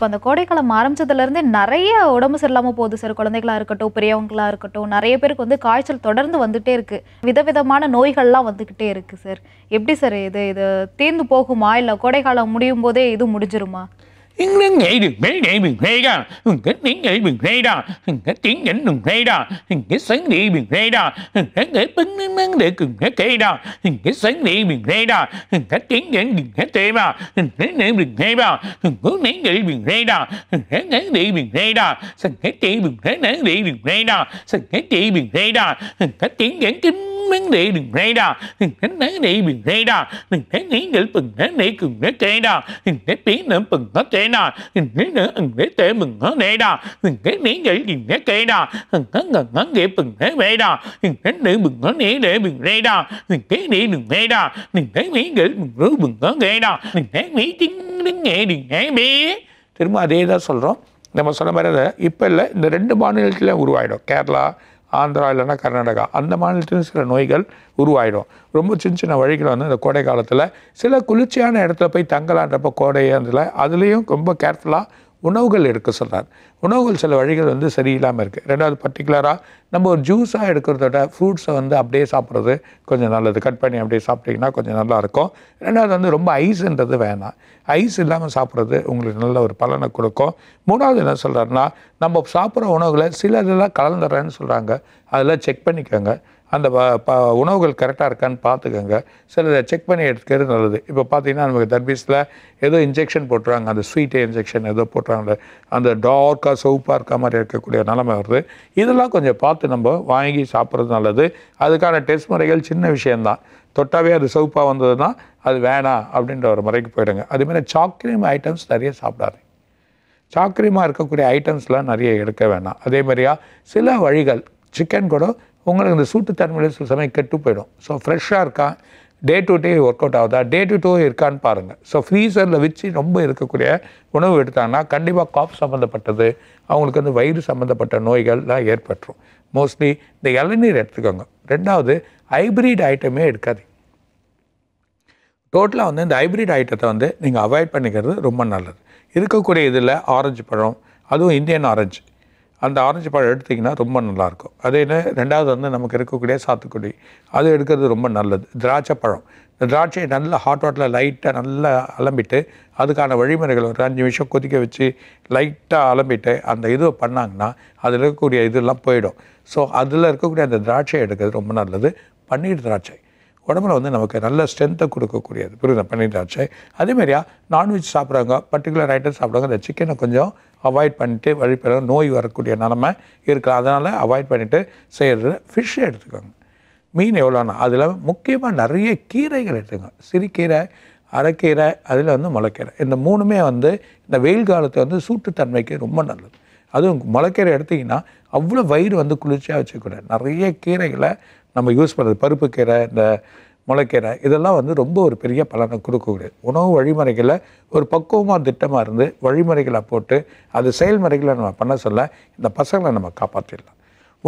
இப்ப அந்த கோடைக்காலம் ஆரம்பிச்சதுல இருந்தே நெறைய உடம்பு சரியில்லாம போகுது சார். குழந்தைகளா இருக்கட்டும், பெரியவங்களா இருக்கட்டும். நெறைய பேருக்கு வந்து காய்ச்சல் தொடர்ந்து வந்துட்டே இருக்கு. விதவிதமான நோய்கள்லாம் வந்துகிட்டே இருக்கு சார். எப்படி சார் இது தீர்ந்து போகுமா? இல்ல கோடைக்காலம் முடியும் போதே இது முடிஞ்சிருமா? vấn đề đừng gây đà cái này đừng gây đà cái này đừng bừng cái này cùng cái cây đà cái tiếng nữa bừng nó cây đà cái nữa cái tệ bừng nó này đà cái này đừng cái cây đà cái ngần nó ghé bừng cái bể đà cái nữa bừng nó này để bừng gây đà cái này đừng gây đà cái này bừng bừng nó gây đà cái này tiếng đến nghệ đừng nghe bé திரும்ப அதே தான் சொல்கிறோம். நம்ம சொன்ன மாதிரி அதை இப்போ இல்லை, இந்த 2 மாநிலத்தில் உருவாயிடும். கேரளா, ஆந்திரா இல்லைன்னா கர்நாடகா, அந்த மாநிலத்திலும் சில நோய்கள் உருவாயிடும். ரொம்ப சின்ன சின்ன வழிகள் வந்து இந்த கோடை காலத்தில் சில குளிர்ச்சியான இடத்துல போய் தங்கலான்றப்போ கோடை அதில் அதுலேயும் ரொம்ப கேர்ஃபுல்லாக உணவுகள் எடுக்க சொல்கிறார். உணவுகள் சில வழிகள் வந்து சரியில்லாமல் இருக்குது. ரெண்டாவது பர்டிகுலராக நம்ம ஒரு ஜூஸாக எடுக்கிறத விட ஃப்ரூட்ஸை வந்து அப்படியே சாப்பிட்றது கொஞ்சம் நல்லது. கட் பண்ணி அப்படியே சாப்பிட்டிங்கன்னா கொஞ்சம் நல்லாயிருக்கும். ரெண்டாவது வந்து ரொம்ப ஐஸுன்றது வேணாம். ஐஸ் இல்லாமல் சாப்பிட்றது உங்களுக்கு நல்ல ஒரு பலனை கொடுக்கும். மூணாவது என்ன சொல்கிறாருன்னா, நம்ம சாப்பிட்ற உணவுகளை சில இதெல்லாம் கலந்துடுறேன்னு சொல்கிறாங்க. அதெல்லாம் செக் பண்ணிக்கோங்க. அந்த உணவுகள் கரெக்டாக இருக்கான்னு பார்த்துக்கோங்க. சில செக் பண்ணி எடுத்துக்கிறது நல்லது. இப்போ பார்த்தீங்கன்னா நமக்கு தர்பீஸில் ஏதோ இன்ஜெக்ஷன் போட்டுறாங்க, அந்த ஸ்வீட் இன்ஜெக்ஷன் ஏதோ போட்டுறாங்க, அந்த டார்க்காக சவுப்பாக இருக்க மாதிரி இருக்கக்கூடிய நிலைமை வருது. இதெல்லாம் கொஞ்சம் பார்த்து நம்ம வாங்கி சாப்பிட்றது நல்லது. அதுக்கான டெஸ்ட் முறைகள் சின்ன விஷயந்தான். தொட்டாவே அது சவுப்பாக வந்ததுன்னா அது வேணாம் அப்படின்ற ஒரு முறைக்கு போயிடுங்க. அதுமாதிரி சாக்ரீம் ஐட்டம்ஸ் நிறைய சாப்பிடாது. சாக்ரீமாக இருக்கக்கூடிய ஐட்டம்ஸ்லாம் நிறைய எடுக்க வேணாம். அதே மாதிரியா சில வழிகள் சிக்கன் கூட உங்களுக்கு இந்த சூட்டுத்தன்மையில் சில சமயம் கெட்டு போயிடும். ஸோ ஃப்ரெஷ்ஷாக இருக்கா, day to day work out ஆகுதா, டே டு டே இருக்கான்னு பாருங்கள். ஸோ ஃப்ரீசரில் வச்சு ரொம்ப இருக்கக்கூடிய உணவு எடுத்தாங்கன்னா கண்டிப்பாக காஃப் சம்மந்தப்பட்டது, அவங்களுக்கு வந்து வயிறு சம்மந்தப்பட்ட நோய்கள்லாம் ஏற்பட்டுரும். மோஸ்ட்லி இந்த இளநீர் எடுத்துக்கோங்க. ரெண்டாவது ஹைப்ரிட் ஐட்டமே எடுக்காது. டோட்டலாக வந்து இந்த ஹைப்ரிட் ஐட்டத்தை வந்து நீங்கள் அவாய்ட் பண்ணிக்கிறது ரொம்ப நல்லது. இருக்கக்கூடிய இதில் ஆரஞ்சு பழம், அதுவும் இந்தியன் ஆரஞ்சு, அந்த ஆரஞ்சு பழம் எடுத்திங்கன்னா ரொம்ப நல்லாயிருக்கும். அதே ரெண்டாவது வந்து நமக்கு இருக்கக்கூடிய சாத்துக்குடி, அது எடுக்கிறது ரொம்ப நல்லது. திராட்சை பழம், இந்த திராட்சையை நல்லா ஹாட் வாட்டரில் லைட்டாக நல்லா அலம்பிட்டு அதுக்கான வழிமுறைகள் ஒரு 5 நிமிஷம் கொதிக்க வச்சு லைட்டாக அலம்பிட்டு அந்த இது பண்ணாங்கன்னா அதில் இருக்கக்கூடிய இதெல்லாம் போயிடும். ஸோ அதில் இருக்கக்கூடிய அந்த திராட்சையை எடுக்கிறது ரொம்ப நல்லது. பன்னீர் திராட்சை உடம்புல வந்து நமக்கு நல்ல ஸ்ட்ரென்த்தை கொடுக்கக்கூடியது. புரியுது? பன்னீர் திராட்சை. அதேமாதிரியா நான்வெஜ் சாப்பிட்றவங்க, பர்டிகுலர் ஐட்டம் சாப்பிட்றவங்க இந்த சிக்கனை கொஞ்சம் அவாய்ட் பண்ணிட்டு வழிபட நோய் வரக்கூடிய நிலமை இருக்கலாம். அதனால் அவாய்ட் பண்ணிவிட்டு செய்கிறது. ஃபிஷ் எடுத்துக்கோங்க. மீன் எவ்வளோனா அதில் முக்கியமாக நிறைய கீரைகள் எடுத்துக்கோங்க. சிறுகீரை, அரைக்கீரை, அதில் வந்து முளைக்கீரை. இந்த 3மே வந்து இந்த வெயில் காலத்தை வந்து சூட்டுத்தன்மைக்கு ரொம்ப நல்லது. அதுவும் முளைக்கீரை எடுத்திங்கன்னா அவ்வளோ வயிறு வந்து குளிர்ச்சியாக வச்சுக்கூடாது. நிறைய கீரைகளை நம்ம யூஸ் பண்ணுறது, பருப்பு கீரை, இந்த முளைக்கீரை, இதெல்லாம் வந்து ரொம்ப ஒரு பெரிய பலனை கொடுக்கக்கூடியது. உணவு வழிமுறைகளை ஒரு பக்குவமாக திட்டமாக இருந்து வழிமுறைகளை போட்டு அது செயல்முறைகளை நம்ம பண்ண சொல்ல இந்த பசங்களை நம்ம காப்பாற்றிடலாம்.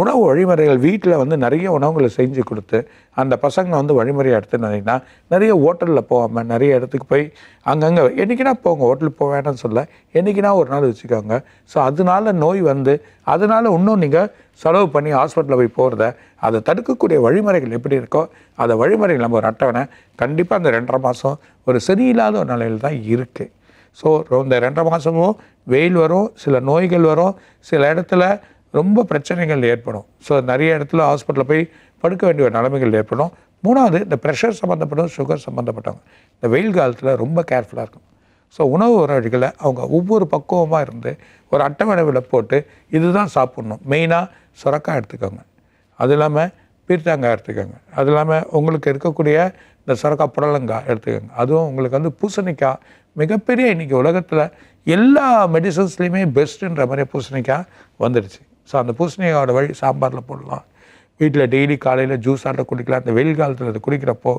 உணவு வழிமுறைகள் வீட்டில் வந்து நிறைய உணவுகளை செஞ்சு கொடுத்து அந்த பசங்களை வந்து வழிமுறையை எடுத்துனீங்கன்னா நிறைய ஹோட்டலில் போகாமல் நிறைய இடத்துக்கு போய் அங்கங்கே என்றைக்கினா போங்க, ஹோட்டலுக்கு போக வேண்டாம்னு சொல்ல, என்றைக்கினா ஒரு நாள் வச்சுக்கோங்க. ஸோ அதனால நோய் வந்து அதனால் இன்னும் நீங்கள் செலவு பண்ணி ஹாஸ்பிட்டலில் போய் போகிறத அதை தடுக்கக்கூடிய வழிமுறைகள் எப்படி இருக்கோ அதை வழிமுறைகள் நம்ம ஒரு அட்டவணை கண்டிப்பாக அந்த 2.5 மாதம் ஒரு சரியில்லாத ஒரு நிலையில் தான் இருக்குது. ஸோ இந்த 2.5 மாதமும் வெயில் வரும், சில நோய்கள் வரும், சில இடத்துல ரொம்ப பிரச்சனைகள் ஏற்படும். ஸோ நிறைய இடத்துல ஹாஸ்பிட்டலில் போய் படுக்க வேண்டிய நிலைமைகள் ஏற்படும். மூணாவது இந்த ப்ரெஷர் சம்மந்தப்பட்டவங்க, சுகர் சம்மந்தப்பட்டவங்க இந்த வெயில் காலத்தில் ரொம்ப கேர்ஃபுல்லாக இருக்கும். ஸோ உணவு வழிகளை அவங்க ஒவ்வொரு பக்குவமாக இருந்து ஒரு அட்டவணைவில் போட்டு இதுதான் சாப்பிட்ணும். மெயினாக சுரக்காய் எடுத்துக்கோங்க, அது இல்லாமல் பீர்த்தாங்காய் எடுத்துக்கோங்க, அது இல்லாமல் உங்களுக்கு இருக்கக்கூடிய இந்த சுரக்காய் புடலங்காய் எடுத்துக்கோங்க, அதுவும் உங்களுக்கு வந்து பூசணிக்காய் மிகப்பெரிய இன்றைக்கி உலகத்தில் எல்லா மெடிசன்ஸ்லேயுமே பெஸ்ட்டுன்ற மாதிரி பூசணிக்காய் வந்துடுச்சு. ஸோ அந்த பூசணிக்காயோட வழி சாம்பாரில் போடலாம், வீட்டில் டெய்லி காலையில் ஜூஸ் ஆட்ட குடிக்கலாம். அந்த வெயில் காலத்தில் அது குடிக்கிறப்போ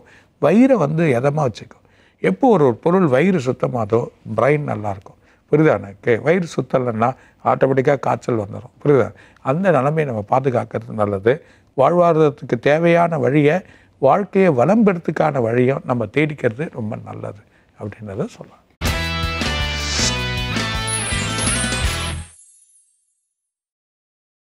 வயிறை வந்து எதமாக வச்சுக்கும். எப்போ ஒரு பொருள் வயிறு சுத்தமாதோ பிரைன் நல்லாயிருக்கும். புரியுதா? எனக்கு வயிறு சுத்தலைன்னா ஆட்டோமேட்டிக்காக காய்ச்சல் வந்துடும். புரியுதா? அந்த நிலைமையை நம்ம பாதுகாக்கிறது நல்லது. வாழ்வாதாரத்துக்கு தேவையான வழியை, வாழ்க்கையை வளம்பெறத்துக்கான வழியும் நம்ம தேடிக்கிறது ரொம்ப நல்லது அப்படின்றத சொல்லலாம்.